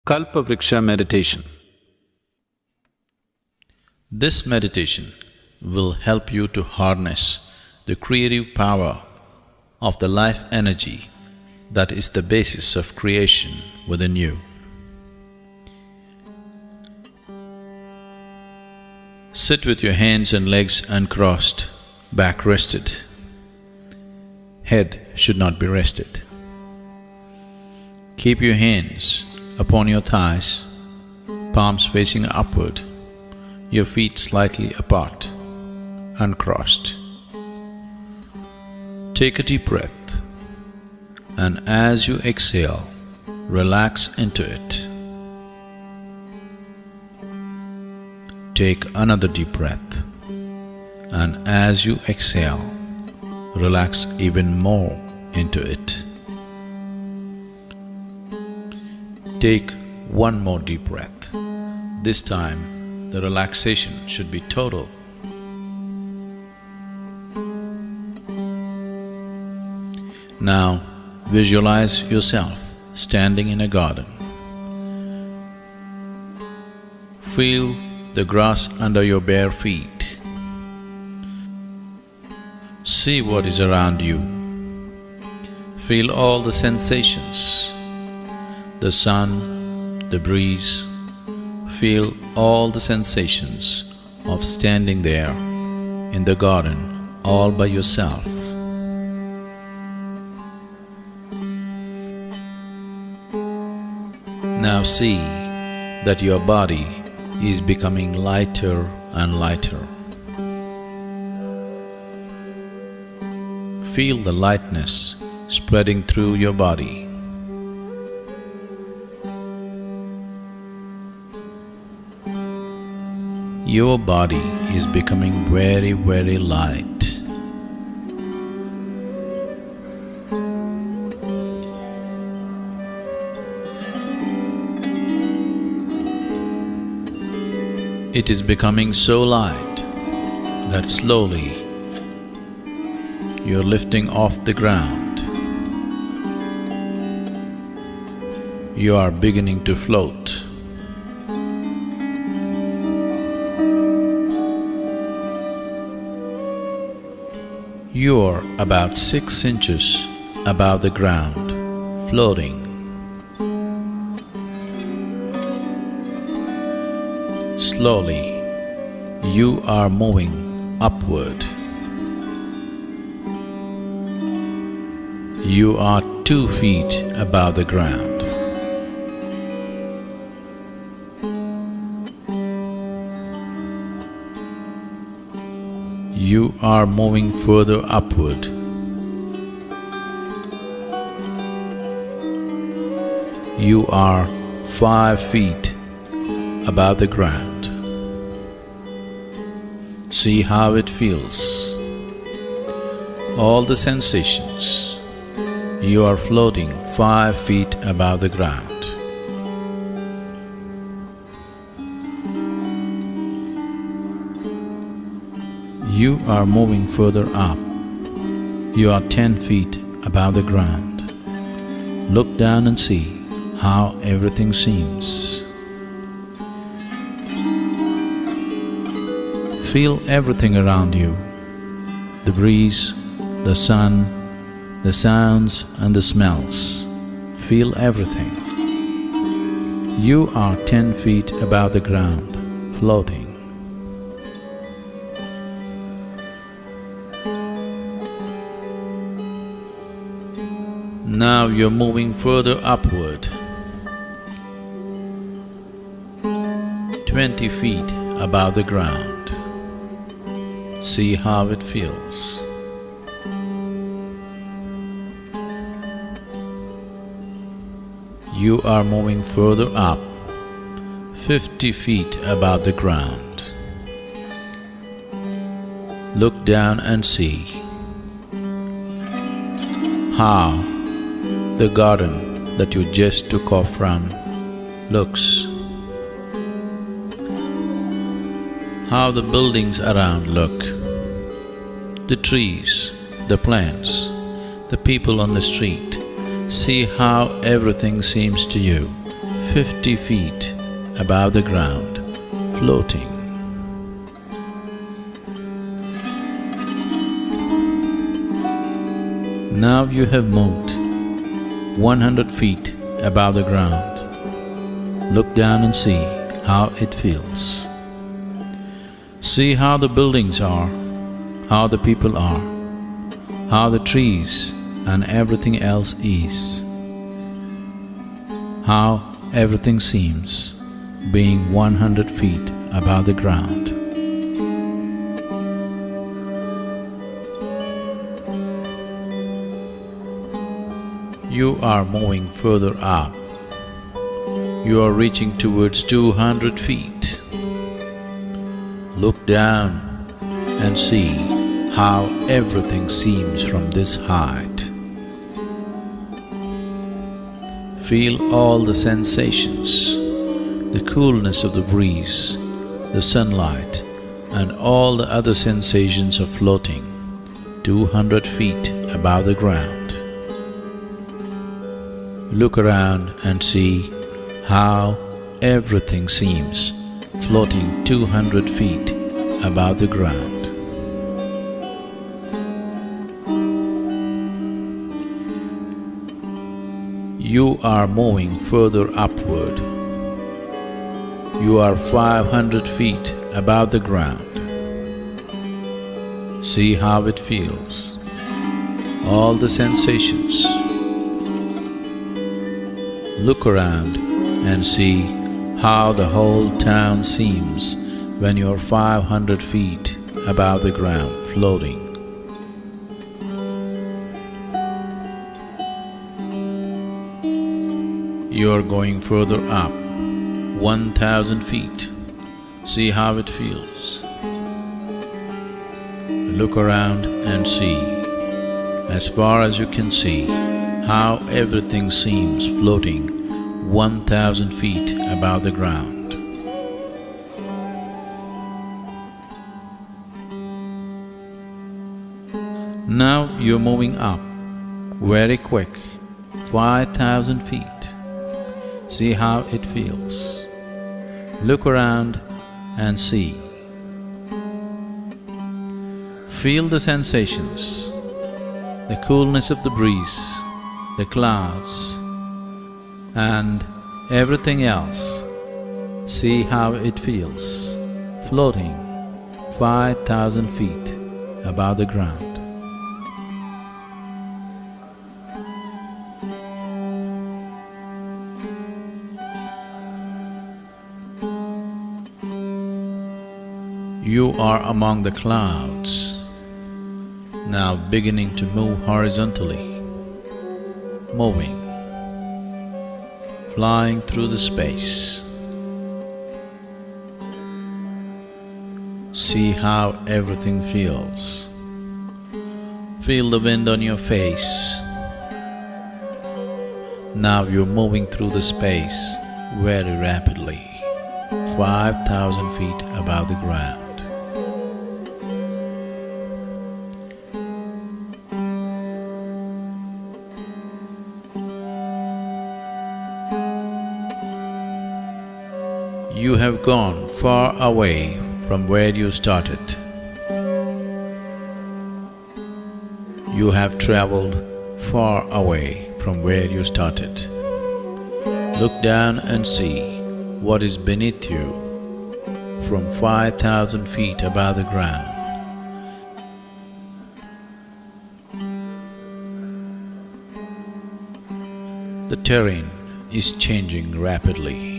Kalpavriksha Meditation. This meditation will help you to harness the creative power of the life energy that is the basis of creation within you. Sit with your hands and legs uncrossed, back rested. Head should not be rested. Keep your hands upon your thighs, palms facing upward, your feet slightly apart, uncrossed. Take a deep breath, and as you exhale, relax into it. Take another deep breath, and as you exhale, relax even more into it. Take one more deep breath. This time, the relaxation should be total. Now, visualize yourself standing in a garden. Feel the grass under your bare feet. See what is around you. Feel all the sensations. The sun, the breeze, feel all the sensations of standing there in the garden all by yourself. Now see that your body is becoming lighter and lighter. Feel the lightness spreading through your body. Your body is becoming very, very light. It is becoming so light that slowly you're lifting off the ground. You are beginning to float. You are about 6 inches above the ground, floating. Slowly, you are moving upward. You are 2 feet above the ground. You are moving further upward. You are 5 feet above the ground. See how it feels. All the sensations. You are floating 5 feet above the ground. You are moving further up. You are 10 feet above the ground. Look down and see how everything seems. Feel everything around you, the breeze, the sun, the sounds and the smells. Feel everything. You are 10 feet above the ground, floating. Now you're moving further upward, 20 feet above the ground. See how it feels. You are moving further up, 50 feet above the ground. Look down and see how the garden that you just took off from looks. How the buildings around look, the trees, the plants, the people on the street. See how everything seems to you 50 feet above the ground, floating. Now you have moved 100 feet above the ground. Look down and see how it feels. See how the buildings are, how the people are, how the trees and everything else is, how everything seems being 100 feet above the ground. You are moving further up. You are reaching towards 200 feet. Look down and see how everything seems from this height. Feel all the sensations, the coolness of the breeze, the sunlight, and all the other sensations of floating 200 feet above the ground. Look around and see how everything seems floating 200 feet above the ground. You are moving further upward. You are 500 feet above the ground. See how it feels, all the sensations. Look around and see how the whole town seems when you're 500 feet above the ground, floating. You're going further up, 1,000 feet. See how it feels. Look around and see, as far as you can see, how everything seems floating 1,000 feet above the ground. Now you're moving up, very quick, 5,000 feet. See how it feels. Look around and see. Feel the sensations, the coolness of the breeze, the clouds, and everything else. See how it feels, floating 5,000 feet above the ground. You are among the clouds, now beginning to move horizontally, moving, flying through the space. See how everything feels. Feel the wind on your face. Now you're moving through the space very rapidly, 5,000 feet above the ground. You have gone far away from where you started. You have traveled far away from where you started. Look down and see what is beneath you from 5,000 feet above the ground. The terrain is changing rapidly.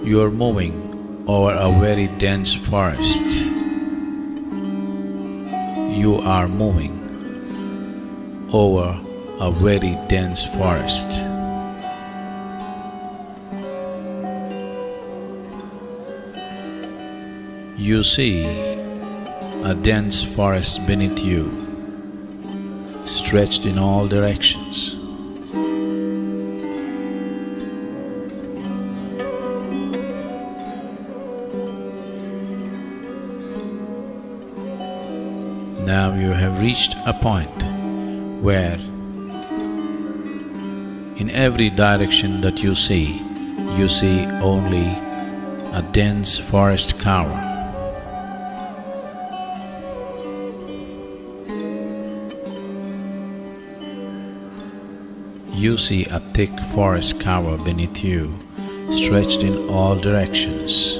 You are moving over a very dense forest. You are moving over a very dense forest. You see a dense forest beneath you, stretched in all directions. Now you have reached a point where in every direction that you see only a dense forest cover. You see a thick forest cover beneath you, stretched in all directions.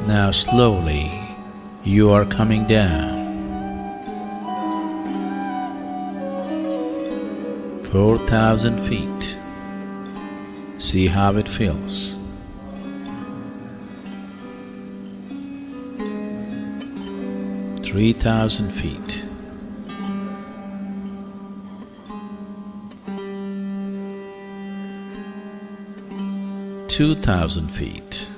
Now slowly you are coming down. 4,000 feet. See how it feels. 3,000 feet. 2,000 feet.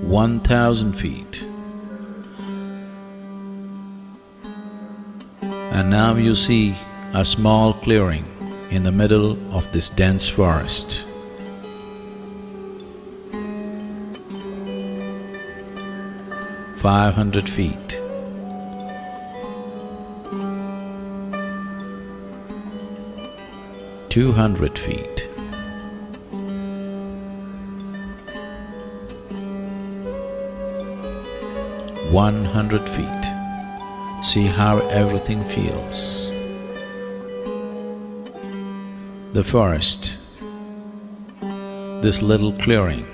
1,000 feet. And now you see a small clearing in the middle of this dense forest. 500 feet. 200 feet. 100 feet. See how everything feels. The forest, this little clearing.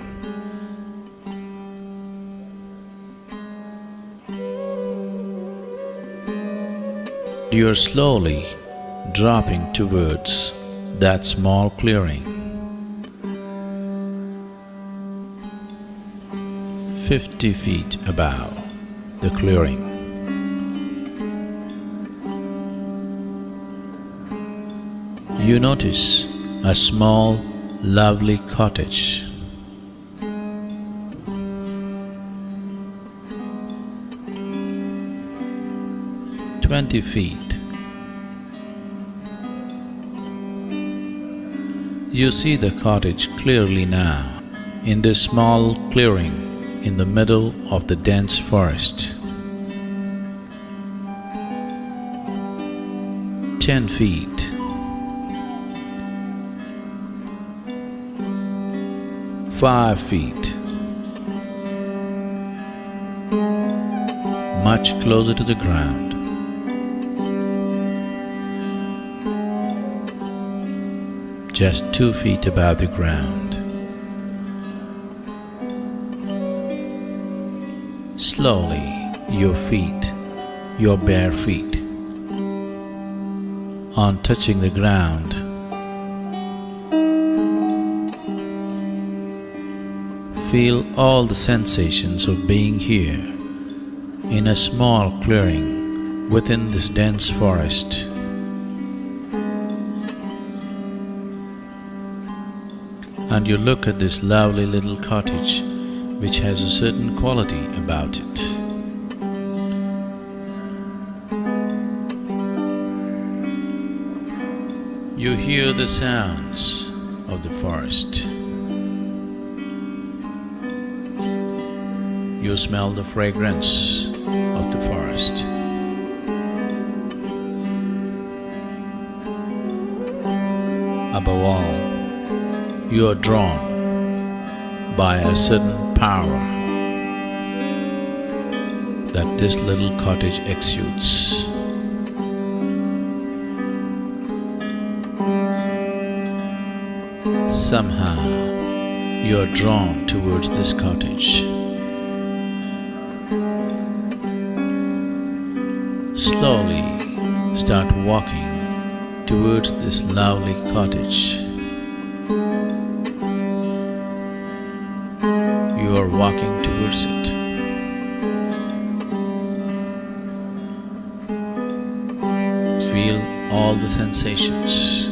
You are slowly dropping towards that small clearing. 50 feet above the clearing. You notice a small, lovely cottage. 20 feet. You see the cottage clearly now, in this small clearing in the middle of the dense forest. 10 feet. 5 feet. Much closer to the ground. Just 2 feet above the ground. Slowly, your feet, your bare feet, on touching the ground, feel all the sensations of being here in a small clearing within this dense forest. And you look at this lovely little cottage which has a certain quality about it. You hear the sounds of the forest. You smell the fragrance of the forest. Above all, you are drawn by a certain power that this little cottage exudes. Somehow, you are drawn towards this cottage. Slowly start walking towards this lovely cottage. You are walking towards it. Feel all the sensations.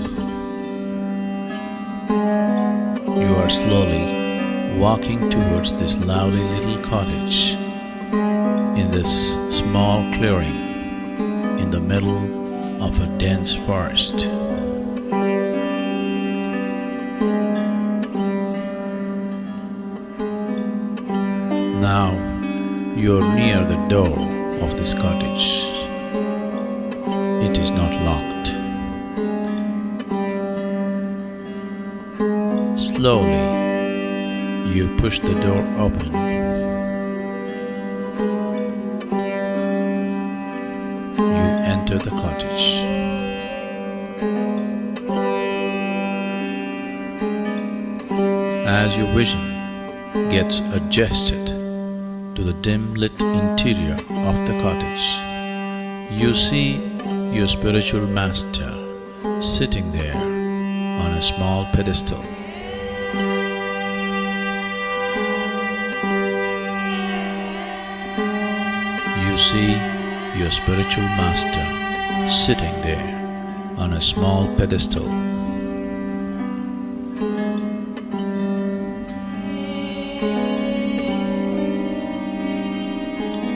You are slowly walking towards this lovely little cottage in this small clearing in the middle of a dense forest. Now you are near the door of this cottage. It is not locked. Slowly, you push the door open. You enter the cottage. As your vision gets adjusted to the dim-lit interior of the cottage, you see your spiritual master sitting there on a small pedestal. You see your spiritual master sitting there on a small pedestal.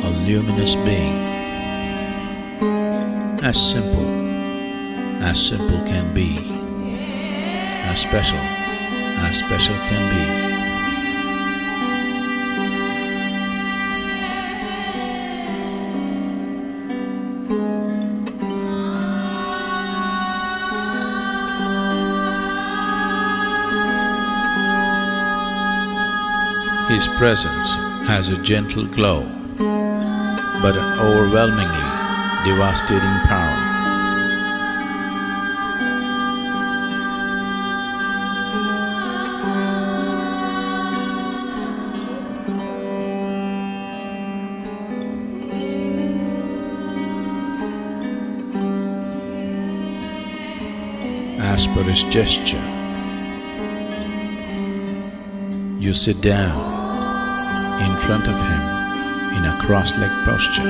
A luminous being, as simple can be, as special can be. His presence has a gentle glow, but an overwhelmingly devastating power. As per his gesture, you sit down in front of him in a cross-legged posture.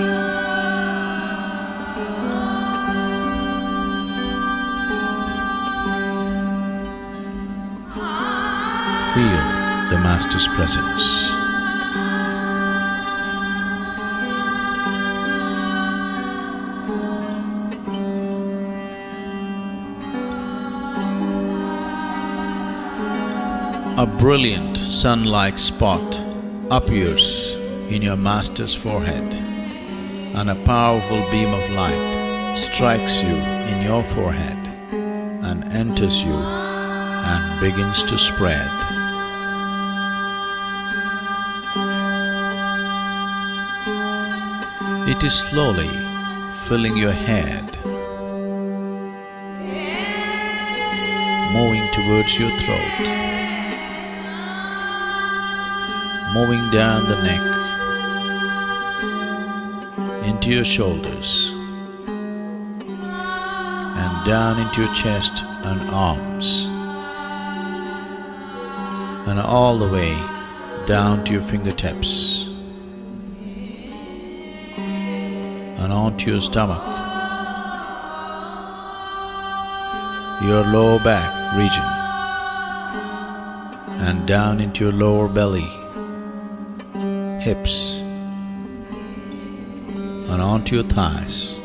Feel the Master's presence. A brilliant sun-like spot appears in your Master's forehead, and a powerful beam of light strikes you in your forehead and enters you and begins to spread. It is slowly filling your head, moving towards your throat, moving down the neck, into your shoulders, and down into your chest and arms, and all the way down to your fingertips, and onto your stomach, your lower back region, and down into your lower belly, hips, and onto your thighs,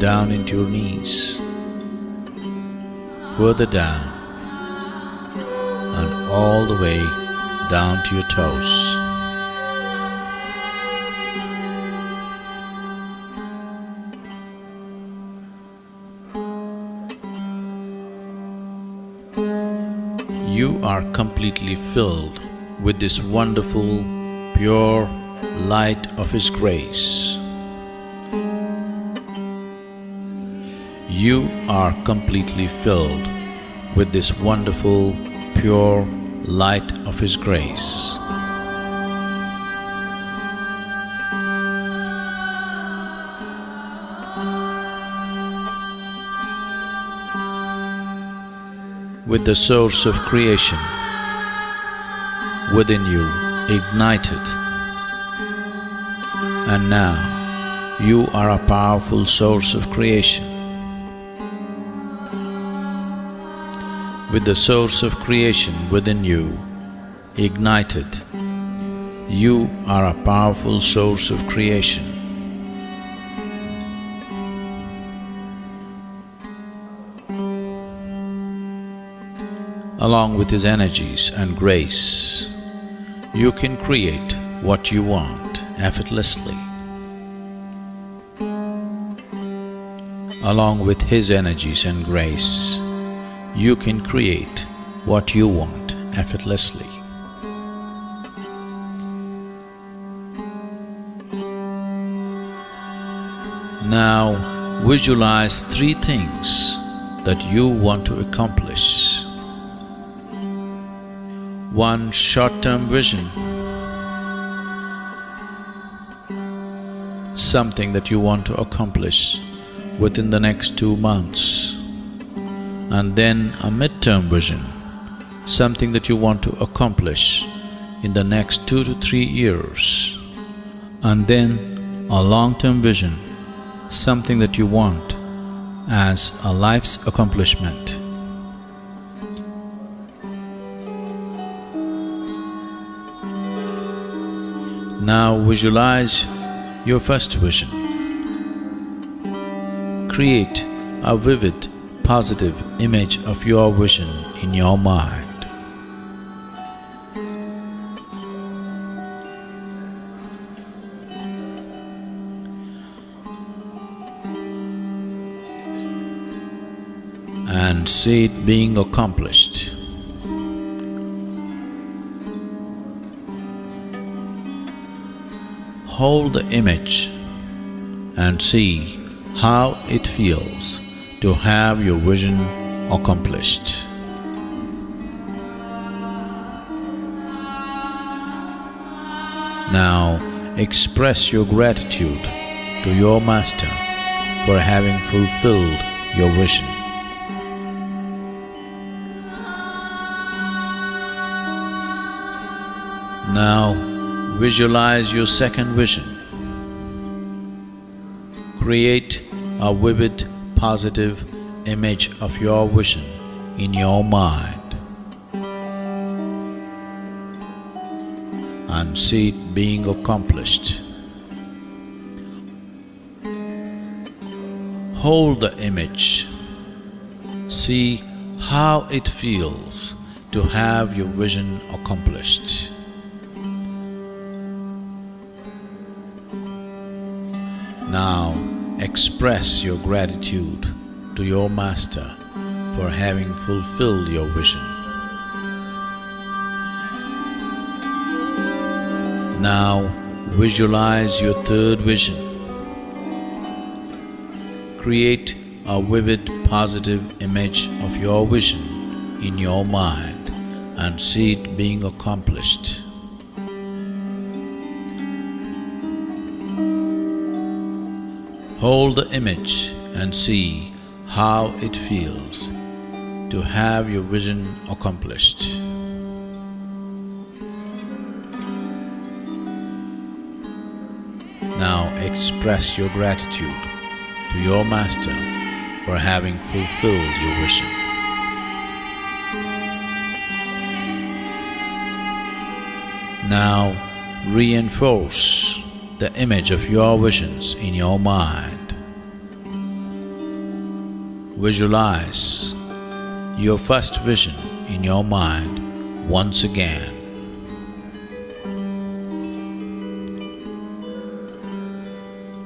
down into your knees, further down, and all the way down to your toes. You are completely filled with this wonderful, pure light of His grace. You are completely filled with this wonderful, pure light of His grace. With the source of creation within you ignited, and now you are a powerful source of creation. With the source of creation within you ignited, you are a powerful source of creation. along with his energies and grace, you can create what you want effortlessly. Along with his energies and grace, you can create what you want effortlessly. Now visualize 3 things that you want to accomplish. 1 short-term vision, something that you want to accomplish within the next 2 months, and then a mid-term vision, something that you want to accomplish in the next 2 to 3 years, and then a long-term vision, something that you want as a life's accomplishment. Now visualize your first vision. Create a vivid, positive image of your vision in your mind. And see it being accomplished. Hold the image and see how it feels to have your vision accomplished. Now express your gratitude to your master for having fulfilled your vision. Now visualize your second vision. Create a vivid, positive image of your vision in your mind and see it being accomplished. Hold the image. See how it feels to have your vision accomplished. Now express your gratitude to your master for having fulfilled your vision. Now visualize your third vision. Create a vivid, positive image of your vision in your mind and see it being accomplished. Hold the image and see how it feels to have your vision accomplished. Now express your gratitude to your master for having fulfilled your vision. Now reinforce the image of your visions in your mind. Visualize your first vision in your mind once again.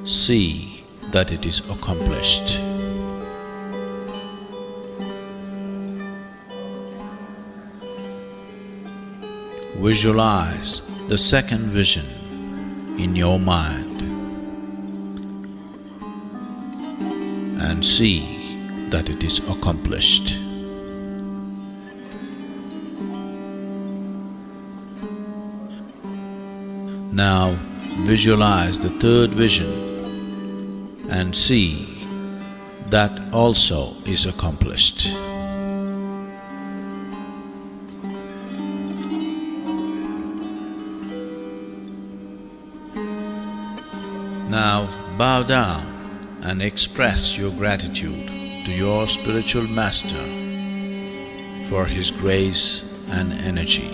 See that it is accomplished. Visualize the second vision in your mind and see that it is accomplished. Now visualize the third vision and see that also is accomplished. Now bow down and express your gratitude to your spiritual master for his grace and energy.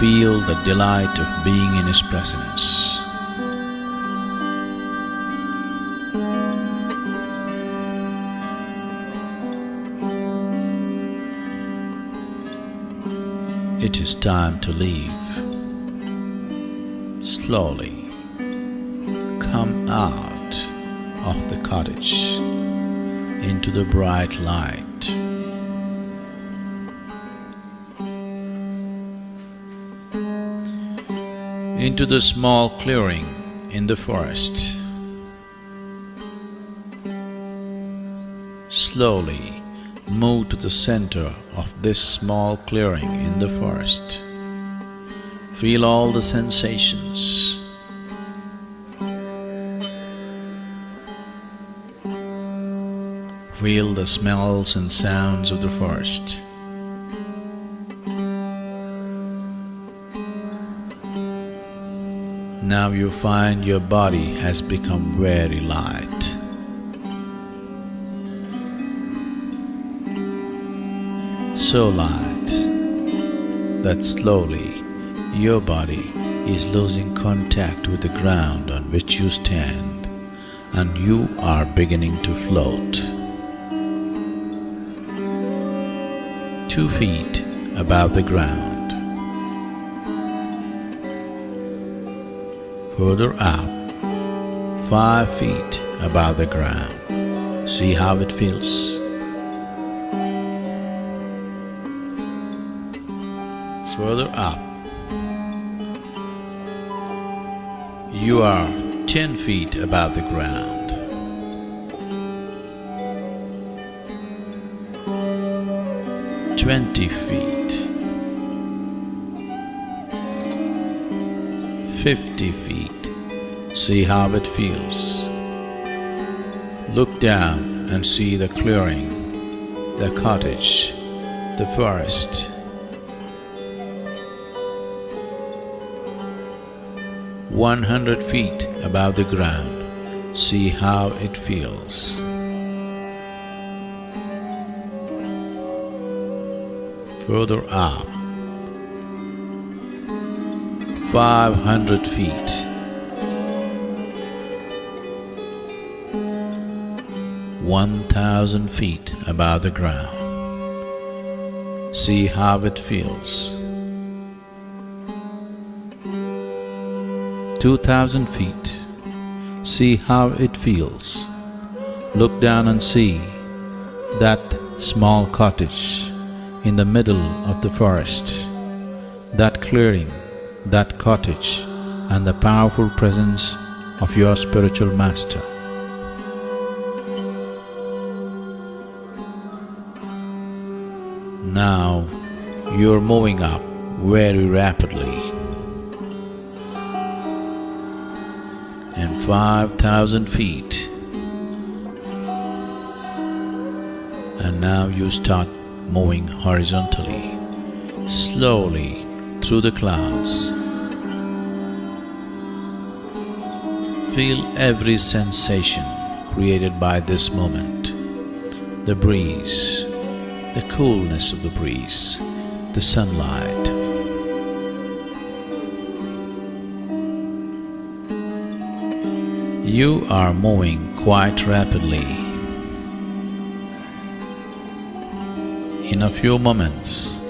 feel the delight of being in His presence. It is time to leave. Slowly come out of the cottage into the bright light. Into the small clearing in the forest. Slowly move to the center of this small clearing in the forest. Feel all the sensations. Feel the smells and sounds of the forest. Now you find your body has become very light. So light that slowly your body is losing contact with the ground on which you stand, and you are beginning to float. 2 feet above the ground. Further up, 5 feet above the ground. See how it feels? Further up, you are 10 feet above the ground. "20 feet, 50 feet. See how it feels. Look down and see the clearing, the cottage, the forest. 100 feet above the ground. See how it feels. Further up, 500 feet. 1,000 feet above the ground. See how it feels. 2,000 feet. See how it feels. Look down and see that small cottage in the middle of the forest, that clearing, that cottage, and the powerful presence of your spiritual master. Now you're moving up very rapidly. And 5,000 feet. And now you start moving horizontally, slowly through the clouds. Feel every sensation created by this moment. The breeze, the coolness of the breeze, the sunlight. You are moving quite rapidly. In a few moments,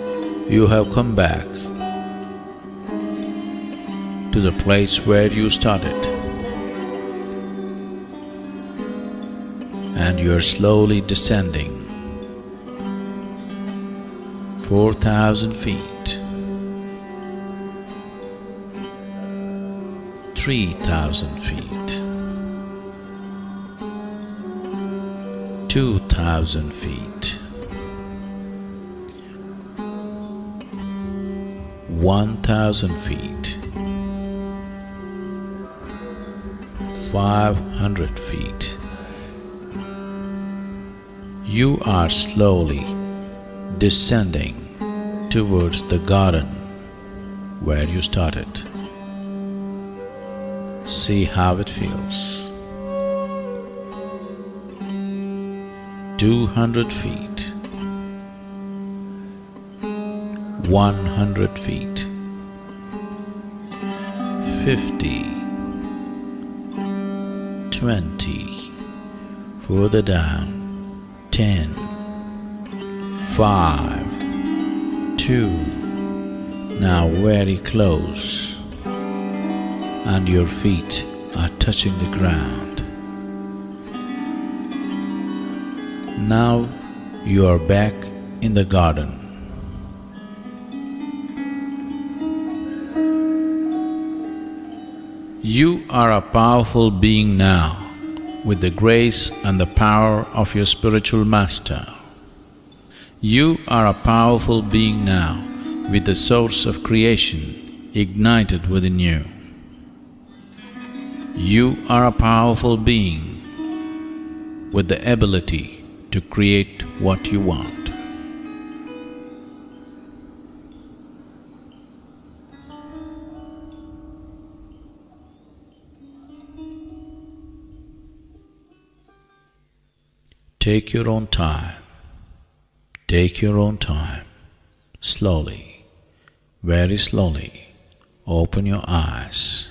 you have come back to the place where you started, and you are slowly descending 4,000 feet, 3,000 feet, 2,000 feet, 1,000 feet, 500 feet. You are slowly descending towards the garden where you started. See how it feels. 200 feet, 100 feet, 50, 20, further down, 10, 5, 2, now very close, and your feet are touching the ground. Now you are back in the garden. You are a powerful being now, with the grace and the power of your spiritual master. You are a powerful being now, with the source of creation ignited within you. You are a powerful being with the ability to create what you want. Take your own time. Take your own time. Slowly, very slowly, open your eyes.